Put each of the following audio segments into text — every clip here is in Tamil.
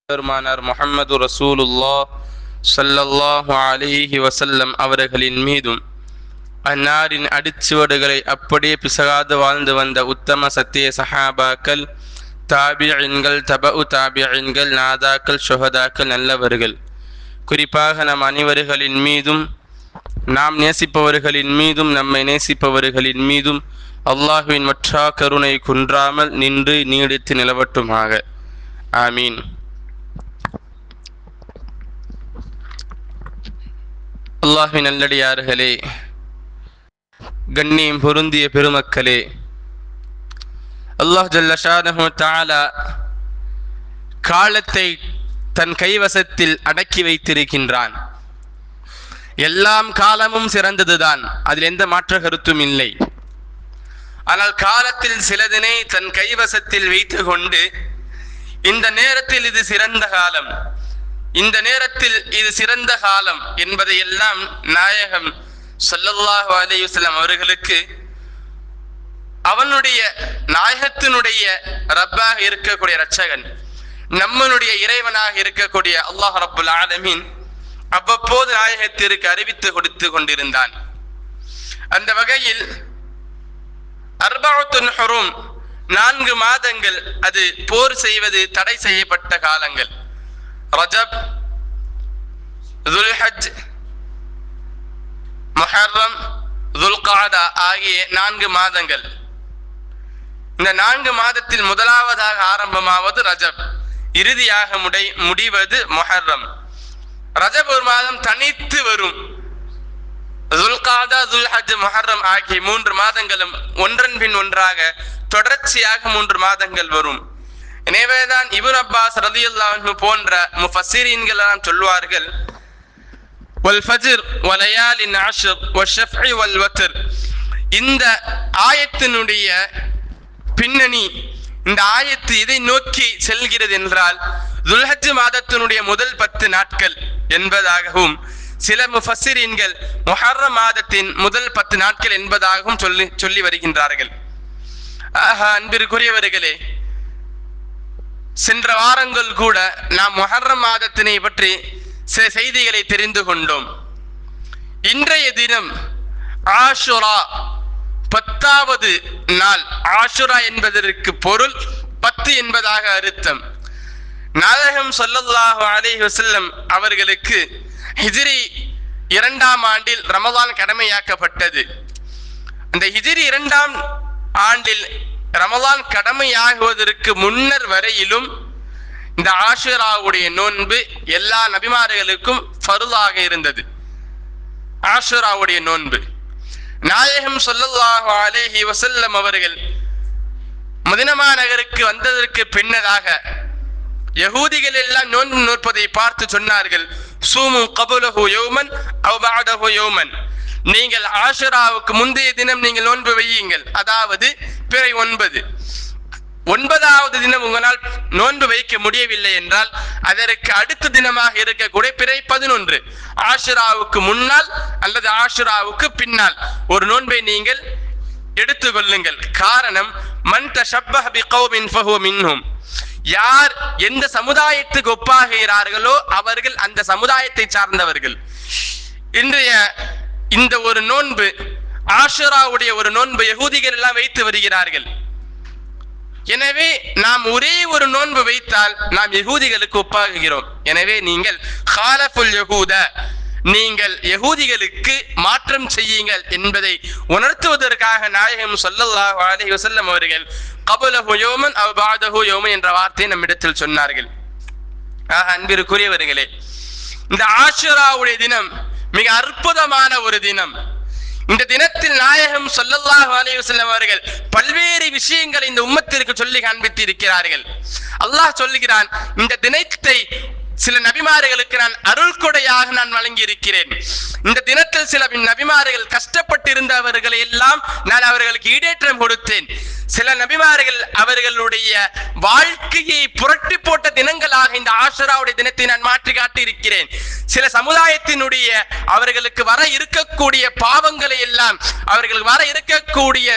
பெருமானார் முஹம்மது ரசூலுல்லாஹ் ஸல்லல்லாஹு அலைஹி வஸல்லம் அவர்களின் மீதும் அன்னாரின் அடிச்சுவடுகளை அப்படியே பிசகாது வாழ்ந்து வந்த உத்தம சத்திய சஹாபாக்கள், தாபிஈன்கள், தபஉ தாபிஈன்கள், நாதாக்கள், ஷுஹதாக்கள், நல்லவர்கள், குறிப்பாக நம் அனைவர்களின் மீதும் நாம் நேசிப்பவர்களின் மீதும் நம்மை நேசிப்பவர்களின் மீதும் அல்லாஹுவின் மற்றா கருணை குன்றாமல் நின்று நீடித்து நிலவட்டுமாக. ஆமீன். அல்லாஹ்வின் நல்லடியார்களே, கண்ணியம் பொருந்திய பெருமக்களே, அல்லாஹ் ஜல்ல ஷானஹு தஆலா காலத்தை தன் கைவசத்தில் அடக்கி வைத்திருக்கின்றான். எல்லாம் காலமும் சிறந்ததுதான், அதில் எந்த மாற்ற கருத்தும் இல்லை. ஆனால் காலத்தில் சிலதினை தன் கைவசத்தில் வைத்து கொண்டு இந்த நேரத்தில் இது சிறந்த காலம், இந்த நேரத்தில் இது சிறந்த காலம் என்பதை எல்லாம் நாயகம் ஸல்லல்லாஹு அலைஹி வஸல்லம் அவர்களுக்கு அவனுடைய நாயகத்தினுடைய ரப்பாக இருக்கக்கூடிய இரட்சகன், நம்மளுடைய இறைவனாக இருக்கக்கூடிய அல்லாஹ் ரப்புல் ஆலமீன் அவ்வப்போது நாயகத்திற்கு அறிவித்து கொடுத்து கொண்டிருந்தான். அந்த வகையில் அர்பஅத்துன் ஹுரும், 4 மாதங்கள், அது போர் செய்வது தடை செய்யப்பட்ட காலங்கள். ரஜப், துல்ஹஜ், முஹர்ரம், துல்காதா ஆகிய 4 மாதங்கள். இந்த 4 மாதத்தில் முதலாவதாக ஆரம்பமாவது ரஜப், இறுதியாக முடிவது முஹர்ரம். ரஜப் ஒரு மாதம் தனித்து வரும். துல்காதா, துல்ஹஜ், முஹர்ரம் ஆகிய 3 மாதங்களும் ஒன்றன் பின் ஒன்றாக தொடர்ச்சியாக 3 மாதங்கள் வரும். எனவேதான் இப்னு அப்பாஸ் ரலியல்லாஹு அன்ஹு போன்ற முஃபஸ்ஸிரீன்கள் எல்லாம் சொல்வார்கள், வல் ஃபஜ்ர் வலயாலின் அஷ்ர் வஷ்ஷஃப்இ வல் வத்ர். இந்த ஆயத்தினுடைய பின்னணி, இந்த ஆயத்து இதை நோக்கி செல்கிறது என்றால் துல்ஹஜ் மாதத்தினுடைய முதல் 10 நாட்கள் என்பதாகவும், சில முஃபஸ்ஸிரீன்கள் முஹர்ரம் மாதத்தின் முதல் 10 நாட்கள் என்பதாகவும் சொல்லி வருகின்றார்கள். அன்பிற்குரியவர்களே, சென்ற வாரங்கள் கூட நாம் முஹர்ரம் மாதத்தினை பற்றி சில செய்திகளை தெரிந்து கொண்டோம். இன்றைய தினம் ஆஷுரா, 10வது நாள். ஆஷுரா என்பதற்கு பொருள் 10 என்பதாக அர்த்தம். நாயகம் ஸல்லல்லாஹு அலைஹி வஸல்லம் அவர்களுக்கு ஹிஜ்ரி 2ஆம் ஆண்டில் ரமலான் கடமையாக்கப்பட்டது. அந்த ஹிஜ்ரி 2ஆம் ஆண்டில் ரமலான் கடமையாகுவதற்கு முன்னர் வரையிலும் இந்த ஆஷுராவுடைய நோன்பு எல்லா நபிமார்களுக்கும் ஃபர்லாக இருந்தது. ஆஷுராவுடைய நோன்பு நாயகம் ஸல்லல்லாஹு அலைஹி வஸல்லம் அவர்கள் மதீனா நகருக்கு வந்ததற்கு பின்னதாக யகூதிகள் எல்லாம் நோன்பு நோற்பதை பார்த்து சொன்னார்கள், சூமு கபுலஹு யௌமன் அவ் பஅதஹு யௌமன். நீங்கள் ஆஷுராவுக்கு முந்தைய தினம் நீங்கள் நோன்பு வையுங்கள், அதாவது பிறை 9. 9வது தினம் உங்களால் நோன்பு வைக்க முடியவில்லை என்றால் அதற்கு அடுத்த தினமாக இருக்கக்கூடிய பிறை 11, ஆஷுராவுக்கு முன்னால் அல்லது ஆஷுராவுக்கு பின்னால் ஒரு நோன்பை நீங்கள் எடுத்துக்கொள்ளுங்கள். காரணம், மன் தஷப்பஹ பிகௌமின் ஃபஹுவ மின்ஹும். யார் எந்த சமுதாயத்துக்கு ஒப்பாகிறார்களோ அவர்கள் அந்த சமுதாயத்தை சார்ந்தவர்கள். இன்றைய இந்த ஒரு நோன்பு, ஆஷுராவுடைய ஒரு நோன்பு யகூதிகள் எல்லாம் வைத்து வருகிறார்கள். எனவே நாம் ஒரே ஒரு நோன்பு வைத்தால் நாம் யகூதிகளுக்கு ஒப்பாகிறோம். எனவே நீங்கள் காலஃபுல் யகூத, நீங்கள் யகூதிகளுக்கு மாற்றம் செய்யுங்கள் என்பதை உணர்த்துவதற்காக நாயகம் ஸல்லல்லாஹு அலைஹி வஸல்லம் அவர்கள் கபுலஹு யௌமன் அவ் பஅதஹு யௌமன் என்ற வார்த்தையை நம்மிடத்தில் சொன்னார்கள். அன்பிற்குரியவர்களே, இந்த ஆஷுராவுடைய தினம் மிக அற்புதமான ஒரு தினம். இந்த தினத்தில் நாயகம் ஸல்லல்லாஹு அலைஹி வஸல்லம் அவர்கள் பல்வேறு விஷயங்களை இந்த உம்மத்திற்கு சொல்லி காண்பித்து இருக்கிறார்கள். அல்லாஹ் சொல்லுகிறான், இந்த தினத்தை சில நபிமார்களுக்கு நான் அருள் கொடையாக நான் வழங்கி இருக்கிறேன். இந்த தினத்தில் சில நபிமார்கள் கஷ்டப்பட்டு கஷ்டப்பட்டிருந்தவர்களை எல்லாம் நான் அவர்களுக்கு ஈடேற்றம் கொடுத்தேன். சில நபிமார்கள் அவர்களுடைய வாழ்க்கையை புரட்டி போட்ட தினங்களாக இந்த ஆஷுராவுடைய தினத்தை நான் மாற்றி காட்டி இருக்கிறேன். சில சமுதாயத்தினுடைய அவர்களுக்கு வர இருக்கக்கூடிய பாவங்களை எல்லாம், அவர்களுக்கு வர இருக்கக்கூடிய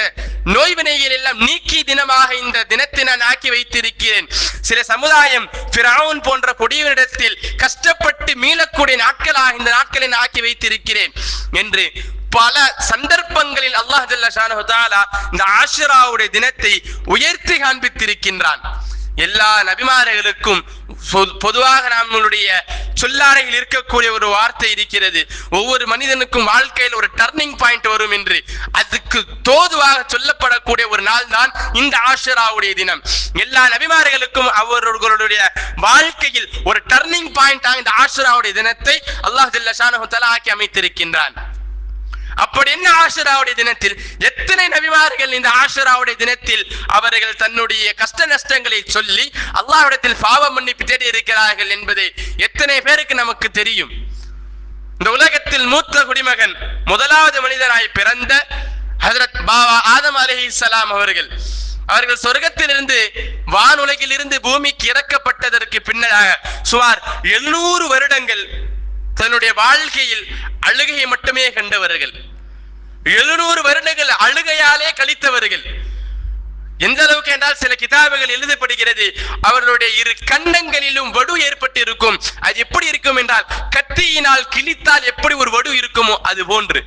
நோய்வினைகள் எல்லாம் நீக்கி தினமாக இந்த தினத்தை நான் ஆக்கி வைத்திருக்கிறேன். சில சமுதாயம் ஃபிரௌன் போன்ற கொடியவரிடத்தில் கஷ்டப்பட்டு மீளக்கூடிய நாட்களாக இந்த நாட்களை நான் ஆக்கி வைத்திருக்கிறேன் என்று பல சந்தர்ப்பங்களில் அல்லாஹ் ஜல்ல ஷானஹு தஆலா இந்த ஆஷுராவுடைய தினத்தை உயர்த்தி காண்பித்திருக்கின்றான். எல்லா நபிமார்களுக்கும் பொதுவாக நம்மளுடைய சொல்லாரையில் இருக்கக்கூடிய ஒரு வார்த்தை இருக்கிறது, ஒவ்வொரு மனிதனுக்கும் வாழ்க்கையில் ஒரு டர்னிங் பாயிண்ட் வரும் என்று. அதுக்கு தோதுவாக சொல்லப்படக்கூடிய ஒரு நாள் தான் இந்த ஆஷுராவுடைய தினம். எல்லா நபிமார்களுக்கும் அவர்களுடைய வாழ்க்கையில் ஒரு டர்னிங் பாயிண்டாக இந்த ஆஷுராவுடைய தினத்தை அல்லாஹ் ஜல்ல ஷானஹு தஆலா ஆக்கி அமைத்திருக்கின்றான். அப்படி என்ன ஆஷுராவுடைய தினத்தில் எத்தனை நபிமார்கள் இந்த ஆஷுராவுடைய தினத்தில் அவர்கள் தன்னுடைய கஷ்ட நஷ்டங்களை சொல்லி அல்லாஹ்விடத்தில் பாவ மன்னிப்பு தேடி இருக்கிறார்கள் என்பதை எத்தனை பேருக்கு நமக்கு தெரியும்? இந்த உலகத்தில் மூத்த குடிமகன் முதலாவது மனிதனாய் பிறந்த ஹஜ்ரத் பாபா ஆதம் அலைஹிஸ்ஸலாம் அவர்கள் சொர்க்கத்திலிருந்து வானுலகில் இருந்து பூமிக்கு இறக்கப்பட்டதற்கு பின்னராக சுமார் 700 வருடங்கள் தன்னுடைய வாழ்க்கையில் அழுகையை மட்டுமே கண்டவர்கள். 700 வருடங்கள் அழுகையாலே கழித்தவர்கள். எந்த அளவுக்கு என்றால் சில கிதாபுகள் எழுதப்படுகிறது, அவர்களுடைய 2 கன்னங்களிலும் வடு ஏற்பட்டு இருக்கும். அது எப்படி இருக்கும் என்றால் கத்தியினால் கிழித்தால் எப்படி ஒரு வடு இருக்குமோ அது போன்று.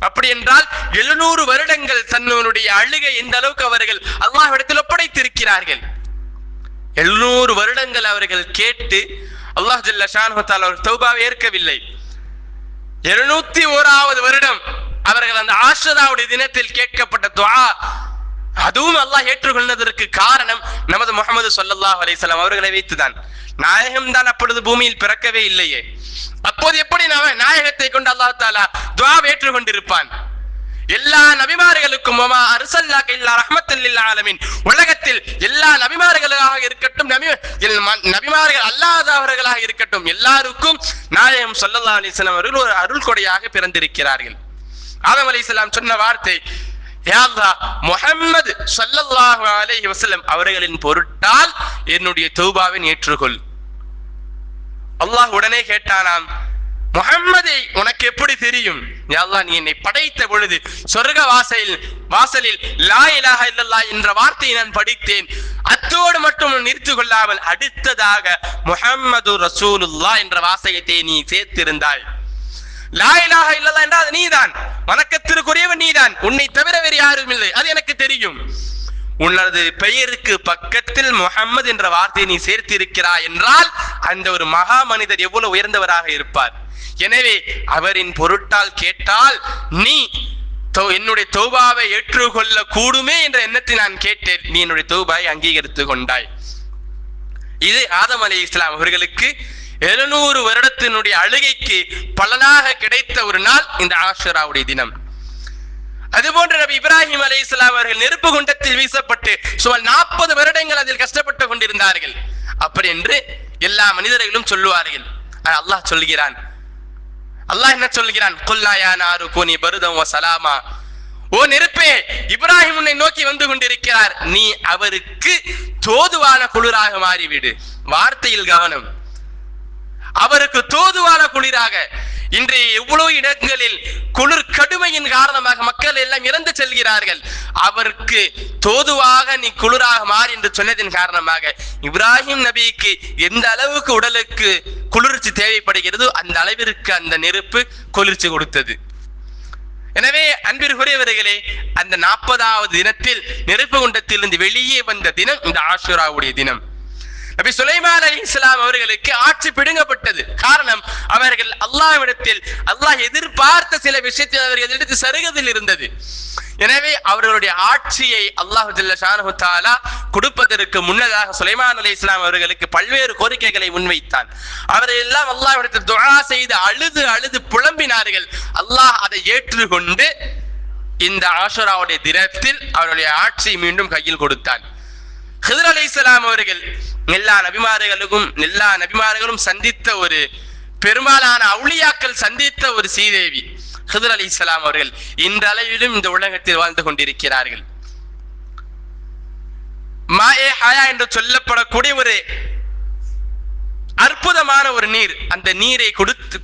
அப்படி என்றால் 700 வருடங்கள் தன்னுடைய அழுகை எந்த அளவுக்கு அவர்கள் அல்லாஹ்விடத்தில் ஒப்படைத்திருக்கிறார்கள். 700 வருடங்கள் அவர்கள் கேட்டு அல்லாஹ் ஜல்ல ஷானஹு தஆலா தௌபாவை ஏற்கவில்லை. 701வது வருடம் அவர்கள் அந்த ஆஷுராவுடைய தினத்தில் கேட்கப்பட்ட துஆ, அதுவும் அல்லாஹ் ஏற்றுக்கொண்டதற்கு காரணம் நமது முஹம்மது ஸல்லல்லாஹு அலைஹி வஸல்லம் அவர்களை வைத்துதான். நாயகம் தான் அப்பொழுது பூமியில் பிறக்கவே இல்லையே. அப்போது எப்படி நாயகத்தை கொண்டு அல்லாஹ் தஆலா துஆவை ஏற்றுக்கொண்டிருப்பான்? எல்லா நபிமார்களுக்கும் உலகத்தில் எல்லா நபிமார்களாக இருக்கட்டும், நபிமார்கள் அல்லாதவர்களாக இருக்கட்டும், எல்லாருக்கும் நாயகம் ஸல்லல்லாஹு அலைஹி வஸல்லம் அவர்கள் ஒரு அருள் கொடையாக பிறந்திருக்கிறார்கள். ஆதம் அலைஹிஸ்ஸலாம் சொன்ன வார்த்தை, யா அல்லாஹ், முஹம்மது ஸல்லல்லாஹு அலைஹி வஸல்லம் அவர்களின் பொருட்டால் என்னுடைய தௌபாவை ஏற்றுக்கொள். அல்லாஹ் உடனே கேட்டானாம், முஹம்மதை உனக்கு எப்படி தெரியும்? யா அல்லாஹ், நீ என்னை படைத்த பொழுது சொர்க்க வாசலில் லா இலாஹா இல்லல்லாஹ் என்ற வார்த்தையை நான் படித்தேன். அத்தோடு மட்டும் நிறுத்திக் கொள்ளாமல் அடுத்ததாக முஹம்மது ரசூலுல்லாஹ் என்ற வாசகத்தை நீ சேர்த்திருந்தாய். லா இலாஹா இல்லல்லாஹ் என்றால் நீதான், வணக்கத்திற்குரியவன் நீதான், உன்னை தவிர வேறு யாரும் இல்லை, அது எனக்கு தெரியும். உனது பெயருக்கு பக்கத்தில் முஹம்மது என்ற வார்த்தையை நீ சேர்த்திருக்கிறாய் என்றால் அந்த ஒரு மகா மனிதர் எவ்வளவு உயர்ந்தவராக இருப்பார். எனவே அவரின் பொருட்டால் கேட்டால் நீ என்னுடைய தௌபாவை ஏற்றுக்கொள்ள கூடுமே என்ற எண்ணத்தை நான் கேட்டேன். நீ என்னுடைய தௌபாவை அங்கீகரித்துக் கொண்டாய். இது ஆதம் அலைஹிஸ்ஸலாம் அவர்களுக்கு 700 வருடத்தினுடைய அழுகைக்கு பலனாக கிடைத்த ஒரு நாள் இந்த ஆஷுராவுடைய தினம். அதுபோன்று நபி இப்ராஹிம் அலைஹிஸ்ஸலாம் அவர்கள் நெருப்பு குண்டத்தில் வீசப்பட்டு சுமார் 40 வருடங்கள் அதில் கஷ்டப்பட்டு கொண்டிருந்தார்கள். அப்படி என்று எல்லா மனிதர்களும் சொல்லுவார்கள். அல்லாஹ் சொல்கிறான், அல்லாஹ் என்ன சொல்கிறான்? குல்லா யா நாரு கூனி பருதம் வ சலாமா. ஓ நெருப்பே, இப்ராஹிம் உன்னை நோக்கி வந்து கொண்டிருக்கிறார், நீ அவருக்கு தோதுவான குளிராக மாறிவிடு. வார்த்தையில் கவனம். அவருக்கு தோதுவான குளிராக. இன்றைய எவ்வளவு இடங்களில் குளிர் கடுமையின் காரணமாக மக்கள் எல்லாம் இறந்து செல்கிறார்கள். அவருக்கு தோதுவாக நீ குளிராக மாறி என்று சொன்னதின் காரணமாக இப்ராஹிம் நபிக்கு எந்த அளவுக்கு உடலுக்கு குளிர்ச்சி தேவைப்படுகிறதோ அந்த அளவிற்கு அந்த நெருப்பு குளிர்ச்சி கொடுத்தது. எனவே அன்பிற்குரியவர்களே, அந்த 40வது தினத்தில் நெருப்பு குண்டத்திலிருந்து வெளியே வந்த தினம் இந்த ஆஷுராவுடைய தினம். நபி சுலைமான் அலைஹிஸ்ஸலாம் அவர்களுக்கு ஆட்சி பிடுங்கப்பட்டது. காரணம், அவர்கள் அல்லாஹ்விடத்தில் அல்லாஹ் எதிர்பார்த்த சில விஷயத்தில் அவர்கள் எடுத்து சருகதில் இருந்தது. எனவே அவர்களுடைய ஆட்சியை அல்லாஹ் ஜல்ல ஷானஹு தஆலா கொடுப்பதற்கு முன்னதாக சுலைமான் அலைஹிஸ்ஸலாம் அவர்களுக்கு பல்வேறு கோரிக்கைகளை முன்வைத்தான். அவர்கள் எல்லாம் அல்லாஹ்விடத்தில் துஆ செய்து அழுது அழுது புலம்பினார்கள். அல்லாஹ் அதை ஏற்றுக்கொண்டு இந்த ஆஷுராவுடைய தினத்தில் அவருடைய ஆட்சியை மீண்டும் கையில் கொடுத்தான். ஹித்ர் அலைஹிஸ்ஸலாம் அவர்கள் எல்லா நபிமார்களும் சந்தித்த ஒரு பெரும்பாலான அவுலியாக்கள் சந்தித்த ஒரு சீதேவி. ஹிதர் அலைஹிஸ்ஸலாம் அவர்கள் இன்றளவிலும் இந்த உலகத்தில் வாழ்ந்து கொண்டிருக்கிறார்கள். மாஏ ஹயா என்று சொல்லப்படக்கூடிய ஒரு அற்புதமான ஒரு நீர், அந்த நீரை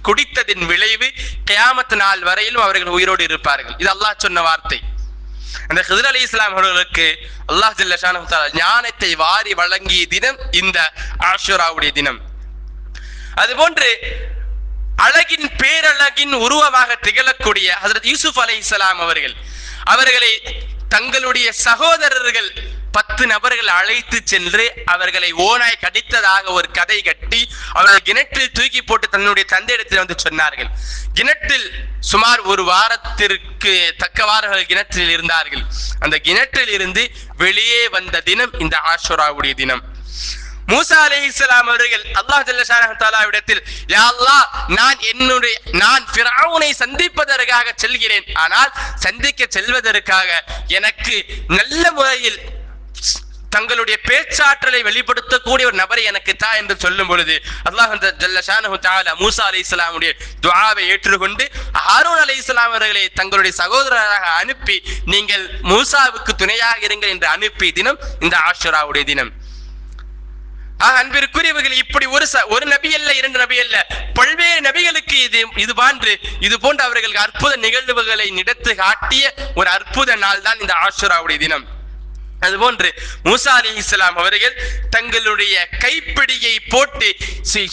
குடித்ததின் விளைவு கியாமத் நாள் வரையிலும் அவர்கள் உயிரோடு இருப்பார்கள். இது அல்லாஹ் சொன்ன வார்த்தை. அந்த ஹிதர் அலைஹிஸ்ஸலாம் அவர்களுக்கு அல்லாஹ் ஜல்ல ஷானஹு தஆலா ஞானத்தை வாரி வழங்கிய தினம் இந்த ஆஷுராவுடைய தினம். அதுபோன்று அழகின் பேரழகின் உருவமாக திகழக்கூடிய ஹஜ்ரத் யூசுப் அலைஹிஸ்ஸலாம் அவர்களை தங்களுடைய சகோதரர்கள் 10 நபர்கள் அழைத்து சென்று அவர்களை ஓனாய் கடித்ததாக ஒரு கதை கட்டி அவர்கள் கிணற்றில் தூக்கி போட்டு தன்னுடைய தந்தையிடத்தில் வந்து சொன்னார்கள். கிணற்றில் சுமார் ஒரு வாரத்திற்கு தக்கவாறு கிணற்றில் இருந்தார்கள். அந்த கிணற்றில் இருந்து வெளியே வந்த தினம் இந்த ஆஷுராவுடைய தினம். மூசா அலைஹிஸ்ஸலாம் அவர்கள் அல்லாஹ் ஜல்ல ஷானஹு தஆலாவிடத்தில், யா அல்லாஹ், நான் ஃபிரௌனை சந்திப்பதற்காக செல்கிறேன், ஆனால் சந்திக்க செல்வதற்காக எனக்கு நல்ல முறையில் தங்களுடைய பேச்சாற்றலை வெளிப்படுத்தக்கூடிய ஒரு நபரை எனக்கு தா என்று சொல்லும் பொழுது அல்லாஹ் ஜல்ல ஷானஹு தஆலா மூசா அலைஹிஸ்ஸலாமுடைய துஆவை ஏற்றுக்கொண்டு ஹாரூன் அலைஹிஸ்ஸலாம் அவர்களை தங்களுடைய சகோதரராக அனுப்பி, நீங்கள் மூசாவுக்கு துணையாக இருங்கள் என்று அனுப்பிய தினம் இந்த ஆஷுராவுடைய தினம். அன்பிற்குரியவர்கள், இப்படி ஒரு நபி அல்ல, 2 நபி அல்ல, பல்வேறு நபிகளுக்கு இது போன்ற அவர்களுக்கு அற்புத நிகழ்வுகளை நிகழ்த்து காட்டிய ஒரு அற்புத நாள் தான் இந்த ஆஷுராவுடைய தினம். அதுபோன்று மூசா அலைஹிஸ்ஸலாம் அவர்கள் தங்களுடைய கைப்பிடியை போட்டு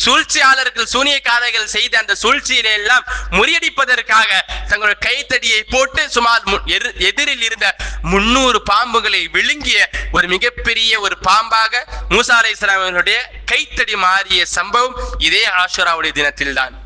சூழ்ச்சியாளர்கள் சூனியக்காரர்கள் செய்த அந்த சூழ்ச்சியில எல்லாம் முறியடிப்பதற்காக தங்களுடைய கைத்தடியை போட்டு சுமார் எதிரில் இருந்த 300 பாம்புகளை விழுங்கிய ஒரு மிகப்பெரிய ஒரு பாம்பாக மூசா அலைஹிஸ்ஸலாம் அவர்களுடைய கைத்தடி மாறிய சம்பவம் இதே ஆஷுராவுடைய தினத்தில் தான்.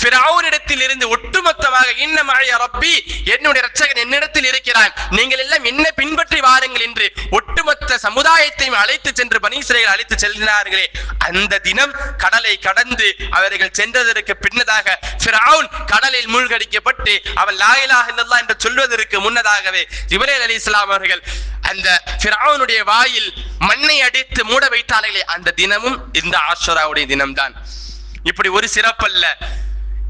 ஃபிரௌனிடத்தில் இருந்து ஒட்டுமொத்தமாக இன்ன மஅய ரப்பி, என்னுடைய இரட்சகன் என்னிடத்தில் இருக்கிறான், நீங்கள் எல்லாம் என்ன பின்பற்றி வாருங்கள் என்று ஒட்டுமொத்த சமுதாயத்தையும் அழைத்து சென்று பனி இஸ்ரவேலை அழைத்து செல்கிறார்களே, அந்த தினம் கடலை கடந்து அவர்கள் சென்றதற்கு பின்னதாக ஃபிரௌன் கடலில் மூழ்கடிக்கப்பட்டு அவன் லா இலாஹ இல்லல்லாஹ் என்று சொல்வதற்கு முன்னதாகவே ஜிப்ரீல் அலைஹிஸ்ஸலாம் அவர்கள் அந்த ஃபிரௌனுடைய வாயில் மண்ணை அடித்து மூட வைத்தார்களே, அந்த தினமும் இந்த ஆஷுராவுடைய தினம்தான். இப்படி ஒரு சிறப்பல்ல,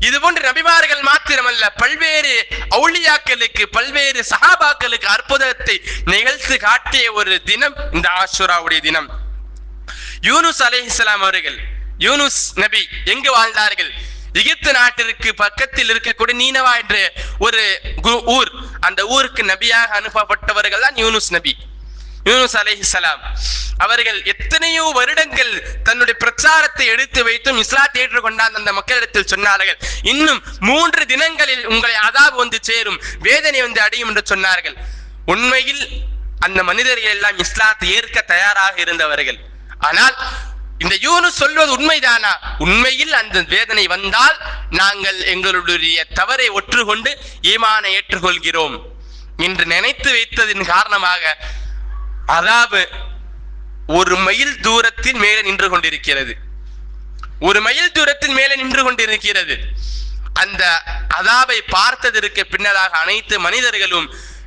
இது போன்ற நபிமார்கள் மாத்திரமல்ல, பல்வேறு அவுலியாக்களுக்கு பல்வேறு சஹாபாக்களுக்கு அற்புதத்தை நிகழ்த்து காட்டிய ஒரு தினம் இந்த ஆஷுராவுடைய தினம். யூனுஸ் அலைஹிஸ்ஸலாம் அவர்கள், யூனுஸ் நபி எங்கு வாழ்ந்தார்கள்? எகிப்து நாட்டிற்கு பக்கத்தில் இருக்கக்கூடிய நீனவா என்ற ஒரு ஊர், அந்த ஊருக்கு நபியாக அனுப்பப்பட்டவர்கள் தான் யூனுஸ் நபி. யூனுஸ் அலைஹிஸ்ஸலாம் அவர்கள் எத்தனையோ வருடங்கள் தன்னுடைய பிரச்சாரத்தை எடுத்து வைத்தும் இஸ்லாத்தை ஏற்றுக்கொண்டார். அந்த மக்களிடத்தில் சொன்னார்கள், இன்னும் 3 தினங்களில் உங்களை அதாப் வந்து சேரும், வேதனை வந்து அடையும் என்று சொன்னார்கள். உண்மையில் அந்த மனிதர்கள் எல்லாம் இஸ்லாத்தை ஏற்க தயாராக இருந்தவர்கள். ஆனால் இந்த யூனுஸ் சொல்வது உண்மைதானா? உண்மையில் அந்த வேதனை வந்தால் நாங்கள் எங்களுடைய தவறை ஒற்றுக்கொண்டு ஈமானை ஏற்றுக்கொள்கிறோம் என்று நினைத்து வைத்ததின் காரணமாக அதாபு 1 மைல் தூரத்தில் மேலே நின்று கொண்டிருக்கிறது. 1 மைல் தூரத்தில் மேலே நின்று கொண்டிருக்கிறது. அந்த அதாபை பார்த்ததற்கு பின்னதாக அனைத்து மனிதர்களும்,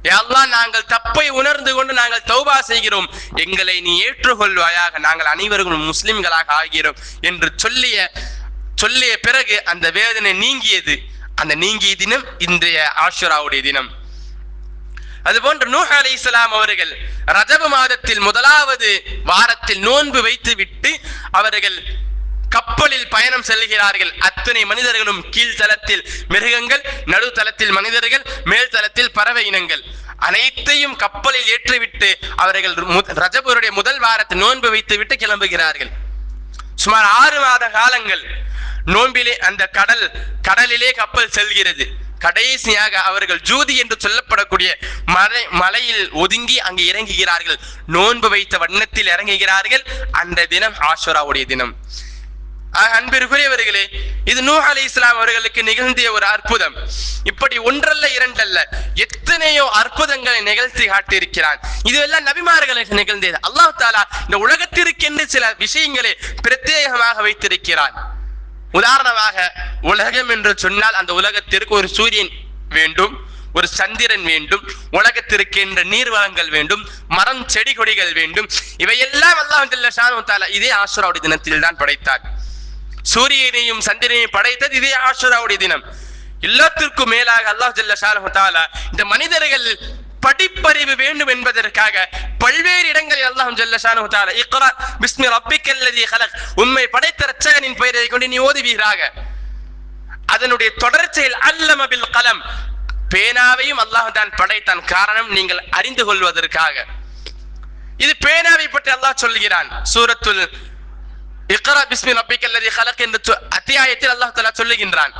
யா அல்லாஹ், நாங்கள் தப்பை உணர்ந்து கொண்டு நாங்கள் தௌபா செய்கிறோம், எங்களை நீ ஏற்றுக்கொள்வாயாக, நாங்கள் அனைவரும் முஸ்லிம்களாக ஆகிறோம் என்று சொல்லிய பிறகு அந்த வேதனை நீங்கியது. அந்த நீங்கிய தினம் இன்றைய ஆஷுராவுடைய தினம். அதுபோன்று நூஹ் அலைஹிஸ்ஸலாம் அவர்கள் ரஜப மாதத்தில் 1வது வாரத்தில் நோன்பு வைத்து விட்டு அவர்கள் கப்பலில் பயணம் செல்கிறார்கள். அத்தனை மனிதர்களும் கீழ்த்தளத்தில் மிருகங்கள், நடுத்தளத்தில் மனிதர்கள், மேல் தளத்தில் பறவை இனங்கள் அனைத்தையும் கப்பலில் ஏற்றிவிட்டு அவர்கள் ரஜபுடைய 1 வாரத்தில் நோன்பு வைத்து விட்டு கிளம்புகிறார்கள். சுமார் 6 மாத காலங்கள் நோன்பிலே அந்த கடலிலே கப்பல் செல்கிறது. கடைசியாக அவர்கள் ஜூதி என்று சொல்லப்படக்கூடிய மலையில் ஒதுங்கி அங்கு இறங்குகிறார்கள். நோன்பு வைத்த வண்ணத்தில் இறங்குகிறார்கள். அந்த தினம் ஆஷுராவுடைய தினம். அன்பிற்குரியவர்களே, இது நூஹ் அலைஹிஸ்ஸலாம் அவர்களுக்கு நிகழ்ந்திய ஒரு அற்புதம். இப்படி ஒன்றல்ல, 2 அல்ல, எத்தனையோ அற்புதங்களை நிகழ்த்தி காட்டியிருக்கிறான். இதுவெல்லாம் நபிமார்களுக்கு நிகழ்ந்தது. அல்லாஹ் தஆலா இந்த உலகத்திற்கென்று சில விஷயங்களை பிரத்யேகமாக வைத்திருக்கிறான். உதாரணமாக, உலகம் என்று சொன்னால் அந்த உலகத்திற்கு ஒரு சூரியன் வேண்டும், ஒரு சந்திரன் வேண்டும், உலகத்திற்கு என்ற நீர் வளங்கள் வேண்டும், மரம் செடி கொடிகள் வேண்டும். இவையெல்லாம் அல்லாஹ் ஜல்ல ஷானஹு தஆலா இதே ஆஷுராவுடைய தினத்தில் தான் படைத்தார். சூரியனையும் சந்திரனையும் படைத்தது இதே ஆஷுராவுடைய தினம். எல்லாத்திற்கும் மேலாக அல்லாஹ் ஜல்ல ஷானஹு தஆலா இந்த மனிதர்கள் படிப்பறிவு வேண்டும் என்பதற்காக பல்வேறு இடங்களில் அல்லாஹ் ஜல்ல ஷானஹு தஆலா இக்ரா பிஸ்மி ரப்பிக்கல்லதீ ஹலக், உம்மை படைத்த இரட்சகனின் பெயரை கொண்டு நீ ஓதுவீராக. அதனுடைய தொடர்ச்சியில் அல்லம பில் கலம், பேனாவையும் அல்லாஹ் தான் படைத்தான். காரணம் நீங்கள் அறிந்து கொள்வதற்காக. இது பேனாவை பற்றி அல்லாஹ் சொல்கிறான். சூரத்துல் இக்ரா பிஸ்மி ரப்பிக்கல்லதீ ஹலக் என்ற அத்தியாயத்தில் அல்லாஹ் தஆலா சொல்லுகின்றான்.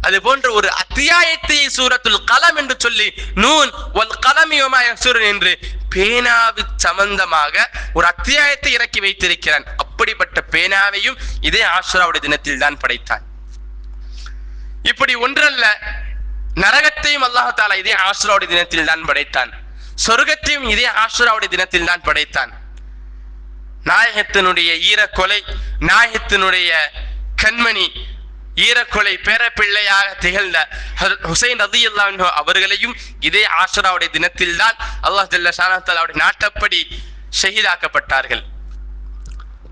அது போன்ற ஒரு அத்தியாயத்தை சூரத்துல் கலம் என்று சொல்லி நூன் வல் கலமி வமா யஸ்துரூன் என்று பேனாவுக்கு சம்பந்தமாக ஒரு அத்தியாயத்தை இறக்கி வைத்திருக்கிறான். அப்படிப்பட்ட பேனாவையும் இதே ஆஷுராவுடைய தினத்தில் தான் படைத்தான். இப்படி ஒன்றல்ல, நரகத்தையும் அல்லாஹ் தஆலா இதே ஆஷுராவுடைய தினத்தில் தான் படைத்தான். சொர்க்கத்தையும் இதே ஆஷுராவுடைய தினத்தில் தான் படைத்தான். நாயகத்தினுடைய ஈரக்கொலை, நாயகத்தினுடைய கண்மணி ஈரக்கொலை பேரப்பிள்ளையாக திகழ்ந்த ஹுசைன் ரலியல்லாஹு அன்ஹு அவர்களையும் இதே ஆஷுராவுடைய தினத்தில் தான் அல்லாஹ் ஜல்ல ஷானஹு தஆலாவுடைய நாட்டப்படி ஷஹீதாக்கப்பட்டார்கள்.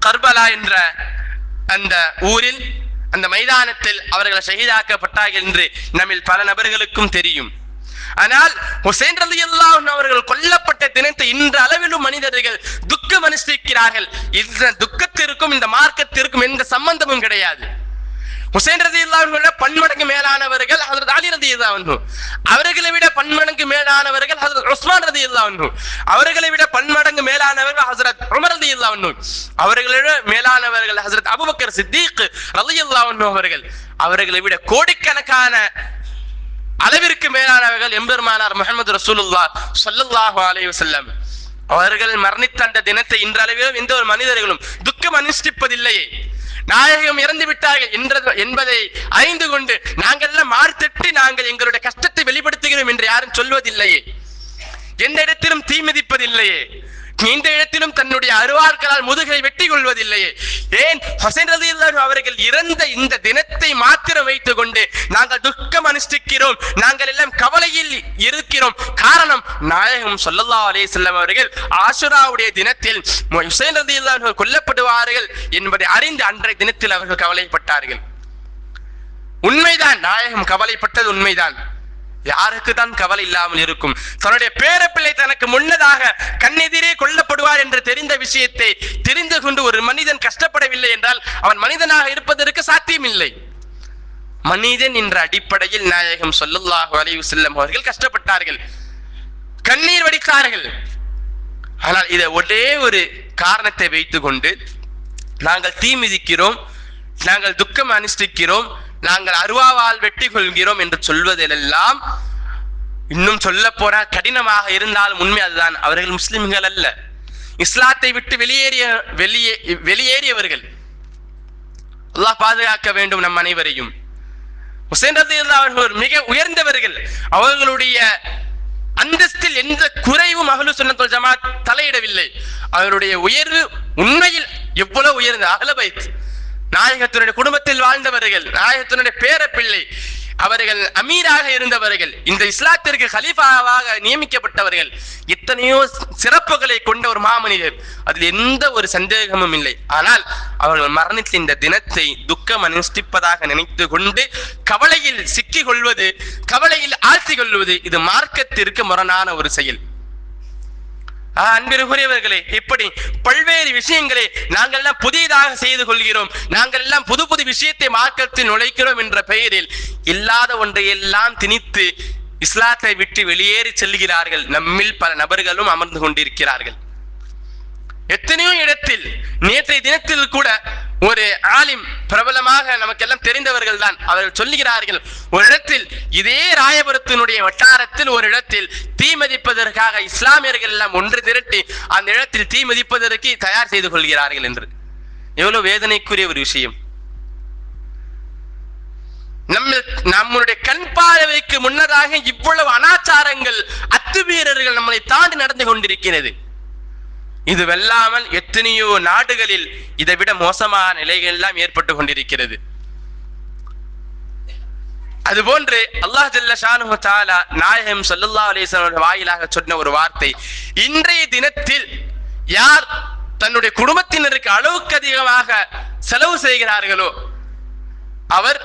கர்பலா என்ற அந்த ஊரில், அந்த மைதானத்தில் அவர்கள் ஷஹீதாக்கப்பட்டார்கள் என்று நம்மில் பல நபர்களுக்கும் தெரியும். ஆனால் ஹுசைன் ரலியல்லாஹு அன்ஹு அவர்கள் கொல்லப்பட்ட தினத்தை இன்று அளவிலும் மனிதர்கள் துக்கம் அனுஷ்டிக்கிறார்கள். இந்த துக்கத்திற்கும் இந்த மார்க்கத்திற்கும் எந்த சம்பந்தமும் கிடையாது. ஹுசைன் ரலியல்லாஹு அன்ஹு பன்மடங்கு மேலானவர்கள் ஹஜ்ரத் அலி ரலியல்லாஹு அன்ஹு, அவர்களை விட பன்மடங்கு மேலானவர்கள் ஹஜ்ரத் உஸ்மான் ரலியல்லாஹு அன்ஹு, அவர்களை விட பன்மடங்கு மேலானவர்கள் ஹஜ்ரத் உமர் ரலியல்லாஹு அன்ஹு, அவர்களை விட மேலானவர்கள் ஹஜ்ரத் அபூபக்கர் சித்தீக் ரலியல்லாஹு அன்ஹு அவர்கள், அவர்களை விட கோடிக்கணக்கான அளவிற்கு மேலானவர்கள் எம்பெருமானார் முஹம்மது ரசூலுல்லாஹ் ஸல்லல்லாஹு அலைஹி வஸல்லம் அவர்கள் மரணித்த அந்த தினத்தை இன்றளவிலும் எந்த ஒரு மனிதர்களும் துக்கம் அனுஷ்டிப்பதில்லையே. நாயகம் இறந்து விட்டார்கள் என்பதை அறிந்து கொண்டு நாங்கள் எல்லாம் மார்த்தட்டி நாங்கள் எங்களுடைய கஷ்டத்தை வெளிப்படுத்துகிறோம் என்று யாரும் சொல்வதில்லையே. எந்த இடத்திலும் தீ மிதிப்பதில்லையே. எந்த இடத்திலும் தன்னுடைய அருவார்களால் முதுகை வெட்டி கொள்வதில்லையே. ஏன் ஹுசைன் ரலியல்லாஹு அன்ஹு அவர்கள் இறந்த இந்த தினத்தை மாத்திரம் வைத்துக் கொண்டு நாங்கள் துக்கம் அனுஷ்டிக்கிறோம், நாங்கள் எல்லாம் கவலையில் இருக்கிறோம். காரணம், நாயகம் ஸல்லல்லாஹு அலைஹி வஸல்லம் அவர்கள் ஆஷுராவுடைய தினத்தில் ஹுசைன் ரலியல்லாஹு அன்ஹு கொல்லப்படுவார்கள் என்பதை அறிந்து அன்றைய தினத்தில் அவர்கள் கவலைப்பட்டார்கள். உண்மைதான், நாயகம் கவலைப்பட்டது உண்மைதான். யாருக்கு தான் கவலை இல்லாமல் இருக்கும்? தன்னுடைய பேரப்பிள்ளை தனக்கு முன்னதாக கண்ணெதிரே கொல்லப்படுவார் என்று தெரிந்த விஷயத்தை தெரிந்து கொண்டு ஒரு மனிதன் கஷ்டப்படவில்லை என்றால் அவன் மனிதனாக இருப்பதற்கு சாத்தியமில்லை. மனிதன் என்ற அடிப்படையில் நாயகம் ஸல்லல்லாஹு அலைஹி வஸல்லம் அவர்கள் கஷ்டப்பட்டார்கள், கண்ணீர் வடித்தார்கள். ஆனால் இதை ஒரே ஒரு காரணத்தை வைத்துக் கொண்டு நாங்கள் தீ மிதிக்கிறோம், நாங்கள் துக்கம் அனுஷ்டிக்கிறோம், நாங்கள் அருவாவால் வெட்டி கொள்கிறோம் என்று சொல்வதெல்லாம் இன்னும் சொல்ல போற கடினமாக இருந்தாலும் உண்மை அதுதான். அவர்கள் முஸ்லிம்கள் அல்ல, இஸ்லாத்தை விட்டு வெளியேறியவர்கள். அல்லாஹ் பாதுகாக்க வேண்டும் நம் அனைவரையும். ஹுசைன் ரலியல்லாஹு அன்ஹு மிக உயர்ந்தவர்கள். அவர்களுடைய அந்தஸ்தில் எந்த குறைவும் அஹ்லு சுன்னத் வல் ஜமாஅத் தலையிடவில்லை. அவருடைய உயர்வு உண்மையில் எவ்வளவு உயர்ந்த அஹ்ல பைத், நாயகத்தினுடைய குடும்பத்தில் வாழ்ந்தவர்கள், நாயகத்தினுடைய பேரப்பிள்ளை, அவர்கள் அமீராக இருந்தவர்கள், இந்த இஸ்லாத்திற்கு கலீஃபாவாக நியமிக்கப்பட்டவர்கள், எத்தனையோ சிறப்புகளை கொண்ட ஒரு மாமனிதர், அதில் எந்த ஒரு சந்தேகமும் இல்லை. ஆனால் அவர்கள் மரணித்த இந்த தினத்தை துக்கம் அனுஷ்டிப்பதாக நினைத்து கொண்டு கவலையில் சிக்கிக் கொள்வது, கவலையில் ஆழ்த்தி கொள்வது, இது மார்க்கத்திற்கு முரணான ஒரு செயல். அன்பிற்குரியவர்களே, இப்படி பல்வேறு விஷயங்களை நாங்கள் எல்லாம் புதியதாக செய்து கொள்கிறோம், நாங்கள் எல்லாம் புது புது விஷயத்தை மார்க்கத்தில் நுழைக்கிறோம் என்ற பெயரில் இல்லாத ஒன்றையெல்லாம் திணித்து இஸ்லாத்தை விட்டு வெளியேறி செல்கிறார்கள். நம்மில் பல நபர்களும் அமர்ந்து கொண்டிருக்கிறார்கள். எத்தனையோ இடத்தில், நேற்றைய தினத்தில் கூட ஒரு ஆலிம், பிரபலமாக நமக்கெல்லாம் தெரிந்தவர்கள் தான், அவர்கள் சொல்லுகிறார்கள், ஒரு இடத்தில் இதே ராயபுரத்தினுடைய வட்டாரத்தில் ஒரு இடத்தில் தீ மதிப்பதற்காக இஸ்லாமியர்கள் எல்லாம் ஒன்று திரட்டி அந்த இடத்தில் தீ மதிப்பதற்கு தயார் செய்து கொள்கிறார்கள் என்று. எவ்வளவு வேதனைக்குரிய ஒரு விஷயம். நம்முடைய கண் பார்வைக்கு முன்னதாக இவ்வளவு அனாச்சாரங்கள், அத்துமீறல்கள் நம்மளை தாண்டி நடந்து கொண்டிருக்கிறது. இது வெல்லாமல் எத்தனையோ நாடுகளில் இதை விட மோசமான நிலைகள் எல்லாம் ஏற்பட்டு கொண்டிருக்கிறது. அதுபோன்று அல்லாஹ் ஜல்ல ஷானுஹு தஆலா நாயகம் ஸல்லல்லாஹு அலைஹி வஸல்லம் வாயிலாக சொன்ன ஒரு வார்த்தை, இன்றைய தினத்தில் யார் தன்னுடைய குடும்பத்தினருக்கு அளவுக்கு அதிகமாக செலவு செய்கிறார்களோ அவர்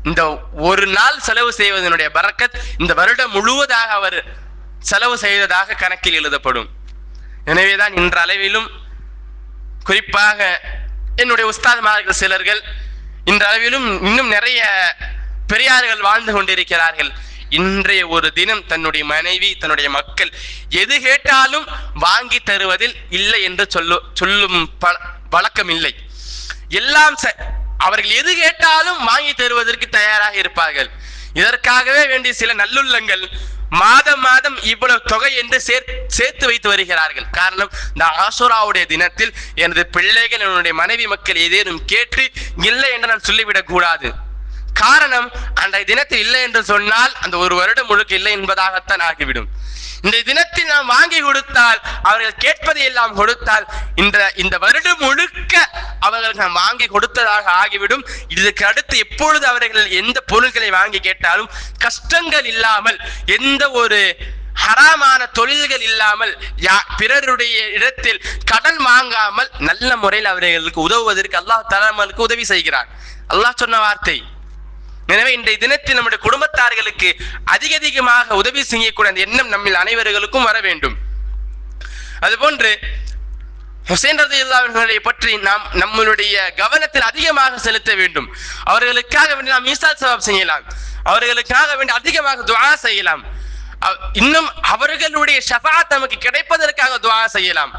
இந்த ஒரு நாள் செலவு செய்வதனுடைய பரக்கத் இந்த வருடம் முழுவதாக அவர் செலவு செய்ததாக கணக்கில் எழுதப்படும். எனவேதான் இன்ற அளவிலும் குறிப்பாக என்னுடைய உஸ்தாத்மார்கள் சிலர்கள் இன்ற அளவிலும் இன்னும் நிறைய பெரியார்கள் வாழ்ந்து கொண்டிருக்கிறார்கள். இன்றைய ஒரு தினம் தன்னுடைய மனைவி தன்னுடைய மக்கள் எது கேட்டாலும் வாங்கி தருவதில் இல்லை என்று சொல்லும் வழக்கம் இல்லை. எல்லாம் அவர்கள் எது கேட்டாலும் வாங்கி தருவதற்கு தயாராக இருப்பார்கள். இதற்காகவே வேண்டிய சில நல்லுள்ளங்கள் மாதம் மாதம் இவ்வளவு தொகை என்று சேர்த்து வைத்து வருகிறார்கள். காரணம், இந்த ஆஷூராவுடைய தினத்தில் எனது பிள்ளைகள் என்னுடைய மனைவி மக்கள் ஏதேனும் கேட்டு இல்லை என்று நான் சொல்லிவிடக் கூடாது. காரணம், அன்றைய தினத்தில் இல்லை என்று சொன்னால் அந்த ஒரு வருடம் முழுக்க இல்லை என்பதாகத்தான் ஆகிவிடும். இந்த தினத்தில் நாம் வாங்கி கொடுத்தால், அவர்கள் கேட்பதை எல்லாம் கொடுத்தால், இந்த வருடம் முழுக்க அவர்களுக்கு நாம் வாங்கி கொடுத்ததாக ஆகிவிடும். இதுக்கு அடுத்து எப்பொழுது அவர்கள் எந்த பொருட்களை வாங்கி கேட்டாலும் கஷ்டங்கள் இல்லாமல், எந்த ஒரு ஹராமான தொழில்கள் இல்லாமல், பிறருடைய இடத்தில் கடன் வாங்காமல் நல்ல முறையில் அவர்களுக்கு உதவுவதற்கு அல்லாஹ் தஆலா உதவி செய்கிறார். அல்லாஹ் சொன்ன வார்த்தை. எனவே இன்றைய தினத்தில் நம்முடைய குடும்பத்தார்களுக்கு அதிகமாக உதவி செய்யக்கூடிய அந்த எண்ணம் நம்மில் அனைவர்களுக்கும் வர வேண்டும். அதுபோன்று ஹுசைன் ரலியல்லாஹு அன்ஹு பற்றி நாம் நம்மளுடைய கவனத்தில் அதிகமாக செலுத்த வேண்டும். அவர்களுக்காக வேண்டி நாம் ஈசால் சவாப் செய்யலாம், அவர்களுக்காக வேண்டி அதிகமாக துஆ செய்யலாம், இன்னும் அவர்களுடைய ஷஃபாஅத் நமக்கு கிடைப்பதற்காக துஆ செய்யலாம்.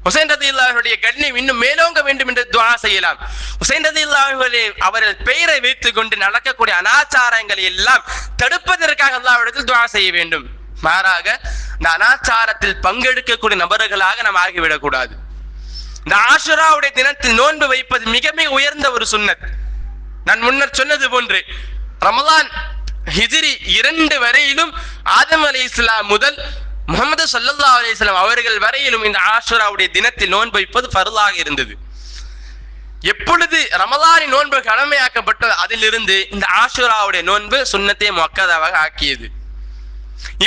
ஹுசைன் ரலியல்லாஹு அன்ஹுடைய கண்ணியம் இன்னும் மேலோங்க வேண்டும் என்று துஆ செய்யலாம். ஹுசைன் ரலியல்லாஹு அன்ஹு அவர்கள் பெயரை வைத்துக் கொண்டு நடக்கக்கூடிய அனாச்சாரங்களை எல்லாம் தடுப்பதற்காக அல்லாஹ்விடத்தில் துஆ செய்ய வேண்டும். மாறாக இந்த அனாச்சாரத்தில் பங்கெடுக்கக்கூடிய நபர்களாக நாம் ஆகிவிடக் கூடாது. இந்த ஆஷுராவுடைய தினத்தில் நோன்பு வைப்பது மிக மிக உயர்ந்த ஒரு சுன்னத். நான் முன்னர் சொன்னது போன்று ரமலான் ஹிஜ்ரி 2 வரையிலும் ஆதம் அலைஹிஸ்ஸலாம் முதல் முஹம்மது ஸல்லல்லாஹு அலைஹி வஸல்லம் அவர்கள் வரையிலும் இந்த ஆஷுராவுடைய தினத்தில் நோன்பு வைப்பது ஃபர்லாக இருந்தது. எப்பொழுது ரமலானின் நோன்பு கடமையாக்கப்பட்டது, அதிலிருந்து இந்த ஆஷுராவுடைய நோன்பு சுன்னத்தை முஅக்கதாவாக ஆக்கியது.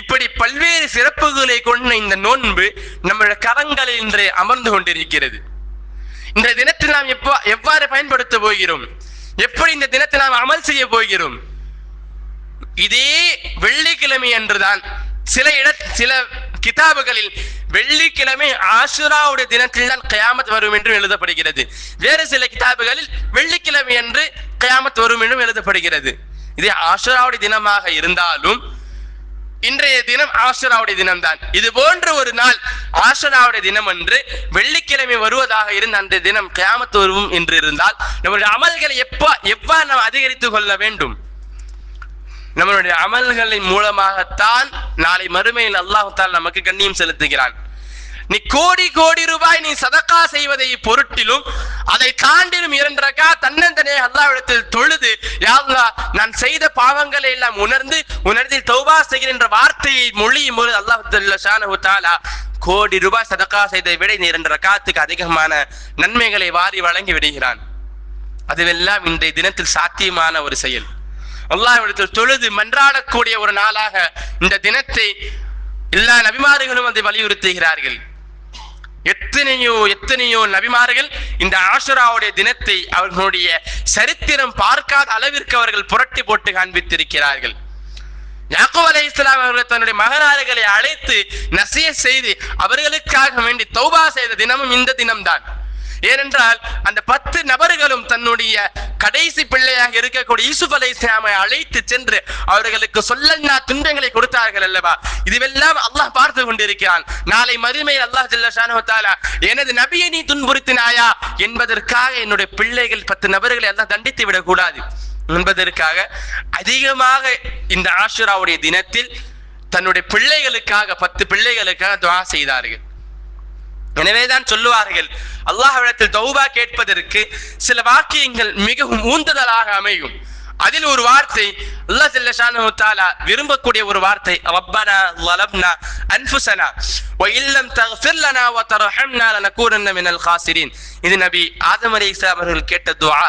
இப்படி பல்வேறு சிறப்புகளை கொண்ட இந்த நோன்பு நம்முடைய கரங்களில் இன்று அமர்ந்து கொண்டிருக்கிறது. இந்த தினத்தில் நாம் எவ்வாறு பயன்படுத்த போகிறோம், எப்படி இந்த தினத்தில் நாம் அமல் செய்ய போகிறோம்? இதே வெள்ளிக்கிழமை அன்றுதான் சில கிதாபுகளில் வெள்ளிக்கிழமை ஆஷுராவுடைய தினத்தில் தான் கியாமத் வரும் என்று எழுதப்படுகிறது. வேறு சில கிதாபுகளில் வெள்ளிக்கிழமை அன்று கியாமத் வரும் என்றும் எழுதப்படுகிறது. இது ஆஷுராவுடைய தினமாக இருந்தாலும் இன்றைய தினம் ஆஷுராவுடைய தினம் தான். இது போன்ற ஒரு நாள் ஆஷுராவுடைய தினம் அன்று வெள்ளிக்கிழமை வருவதாக இருந்த அந்த தினம் கியாமத் வரும் என்று இருந்தால் நம்முடைய அமல்களை எவ்வாறு நாம் அதிகரித்துக் கொள்ள வேண்டும்? நம்மளுடைய அமல்களின் மூலமாகத்தான் நாளை மறுமையில் அல்லாஹ் தஆலா நமக்கு கண்ணியம் செலுத்துகிறான். நீ கோடி கோடி ரூபாய் நீ சதக்கா செய்வதை பொருட்டிலும் அதை தாண்டிலும் 2 ரக்காத் தன்னந்தனே அல்லாஹ்விடத்தில் தொழுது, யா அல்லாஹ் நான் செய்த பாவங்களை எல்லாம் உணர்ந்து தௌபா செய்கிறேன் என்ற வார்த்தையை மொழியும் போது அல்லாஹ் ஸுப்ஹானஹு வ தஆலா கோடி ரூபாய் சதக்கா செய்ததை விட 2 ரக்காத்துக்கு அதிகமான நன்மைகளை வாரி வழங்கி விடுகிறான். அதுவெல்லாம் இன்றைய தினத்தில் சாத்தியமான ஒரு செயல். அல்லாஹ்விடத்தில் தொழுது மன்றாடக்கூடிய ஒரு நாளாக இந்த தினத்தை எல்லா நபிமார்களும் அதை வலியுறுத்துகிறார்கள். எத்தனையோ நபிமார்கள் இந்த ஆஷுராவுடைய தினத்தை அவர்களுடைய சரித்திரம் பார்க்காத அளவிற்கு அவர்கள் புரட்டி போட்டு காண்பித்திருக்கிறார்கள். யாக்கூப் அலைஹிஸ்ஸலாம் அவர்கள் தன்னுடைய மகனார்களை அழைத்து நசியத் செய்து அவர்களுக்காக வேண்டி தௌபா செய்த தினமும் இந்த தினம்தான். ஏனென்றால் அந்த 10 நபர்களும் தன்னுடைய கடைசி பிள்ளையாக இருக்கக்கூடிய யூசுப் அலைஹிஸ்ஸலாமை அழைத்து சென்று அவர்களுக்கு சொல்லன்னா துன்பங்களை கொடுத்தார்கள் அல்லவா? இதுவெல்லாம் அல்லாஹ் பார்த்து கொண்டிருக்கிறான். நாளை மறுமையில் அல்லாஹ் ஜல்ல ஷானஹு தஆலா எனது நபியை நீ துன்புறுத்தினாயா என்பதற்காக என்னுடைய பிள்ளைகள் 10 நபர்களை அல்லாஹ் தண்டித்து விடக்கூடாது என்பதற்காக அதிகமாக இந்த ஆஷுராவுடைய தினத்தில் தன்னுடைய பிள்ளைகளுக்காக 10 பிள்ளைகளுக்காக துஆ செய்தார்கள். எனவேதான் சொல்லுவார்கள், அல்லாஹ்விடத்தில் தௌபா கேட்பதற்கு சில வாக்கியங்கள் மிகவும் ஊந்துதலாக அமையும். அதில் ஒரு வார்த்தை அல்லாஹ் ஜல்ல ஷானஹு தஆலா விரும்பக்கூடிய ஒரு வார்த்தை, ரப்பனா ஸலம்னா அன்ஃபுஸனா வ இல்லம் தக்ஃபிர் லனா வ தர்ஹம்னா லனகூனன்ன மினல் காசிரின். இது நபி ஆதம் அலைஹிஸ்ஸலாம் அவர்கள் கேட்ட துஆ,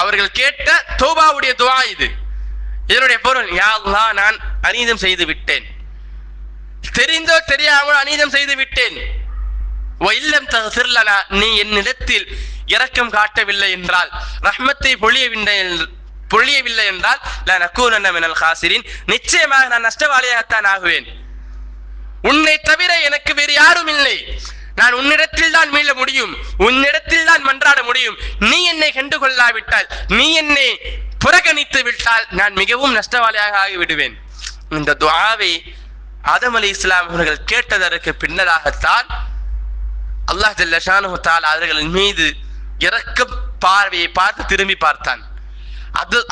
அவர்கள் கேட்ட தௌபாவுடைய துஆ. இது இதனுடைய பொருள், யா அல்லாஹ் நான் அநீதம் செய்து விட்டேன், தெரிந்தோ தெரியாமல் அநீதம் செய்து விட்டேன். நீ என்னிடத்தில் இரக்கம் காட்டவில்லை என்றால், ரஹ்மத்தை பொழியவில்லை பொழியவில்லை என்றால் லனகூனன்ன மினல் காசிரின், நிச்சயமாக நான் நஷ்டவாளியாகத்தான் ஆகுவேன். உன்னை தவிர எனக்கு வேறு யாரும் இல்லை. நான் உன்னிடத்தில் தான் மீள முடியும், உன்னிடத்தில் தான் மன்றாட முடியும். நீ என்னை கண்டுகொள்ளாவிட்டால், நீ என்னை புறக்கணித்து விட்டால் நான் மிகவும் நஷ்டவாளியாக ஆகிவிடுவேன். இந்த துஆவை ஆதம் அலைஹிஸ்ஸலாம் அவர்கள் கேட்டதற்கு பின்னராகத்தான் அல்லாஹ் ஜல்ல ஷானஹு தஆலா அவர்களின் மீது இரக்க பார்வையை பார்த்து திரும்பி பார்த்தான்.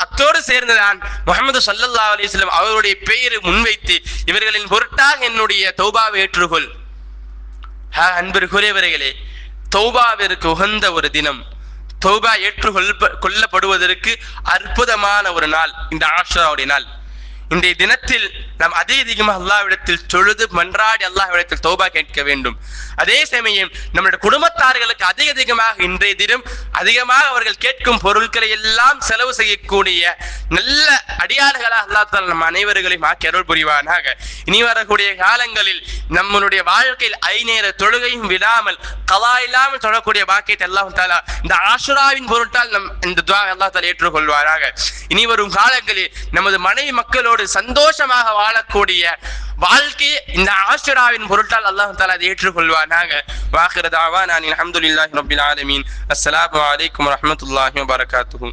அத்தோடு சேர்ந்துதான் முஹம்மது ஸல்லல்லாஹு அலைஹி வஸல்லம் அவருடைய பெயரை முன்வைத்து இவர்களின் பொருட்டாக என்னுடைய தௌபாவை ஏற்றுக்கொள். அன்பிற்குரியவர்களே, தௌபாவிற்கு உகந்த ஒரு தினம், தௌபா கொள்ளப்படுவதற்கு அற்புதமான ஒரு நாள் இந்த ஆஷுராவுடைய நாள். இன்றைய தினத்தில் நாம் அதிகமாக அல்லாஹ்விடத்தில் தொழுது மன்றாடி அல்லாஹ்விடத்தில் தௌபா கேட்க வேண்டும். அதே சமயம் நம்முடைய குடும்பத்தார்களுக்கு அதிகமாக இன்றைய தினம் அதிகமாக அவர்கள் கேட்கும் பொருட்களை எல்லாம் செலவு செய்யக்கூடிய நல்ல அடியார்களாக அல்லாஹ் தஆலா நம் அனைவர்களையும் ஆக்கி அருள் புரிவானாக. இனி வரக்கூடிய காலங்களில் நம்மளுடைய வாழ்க்கையில் ஐநேர தொழுகையும் விடாமல் கலா இல்லாமல் தொழக்கூடிய பாக்கியத்தை அல்லாஹ் தஆலா இந்த ஆஷுராவின் பொருட்டால் இந்த துஆவை அல்லாஹ் தஆலா ஏற்றுக்கொள்வாராக. இனி வரும் காலங்களில் நமது மனைவி மக்களோடு சந்தோஷமாக வாழக்கூடிய வாழ்க்கையை இந்த ஆஷுராவின் பொருட்டால் அல்லாஹ் தஆலா அதை ஏற்றுக்கொள்வானாக. வாகிர தஅவானா அல்ஹம்துலில்லாஹி ரப்பில் ஆலமீன். அஸ்ஸலாமு அலைக்கும் வரஹ்மத்துல்லாஹி வபரகாத்துஹு.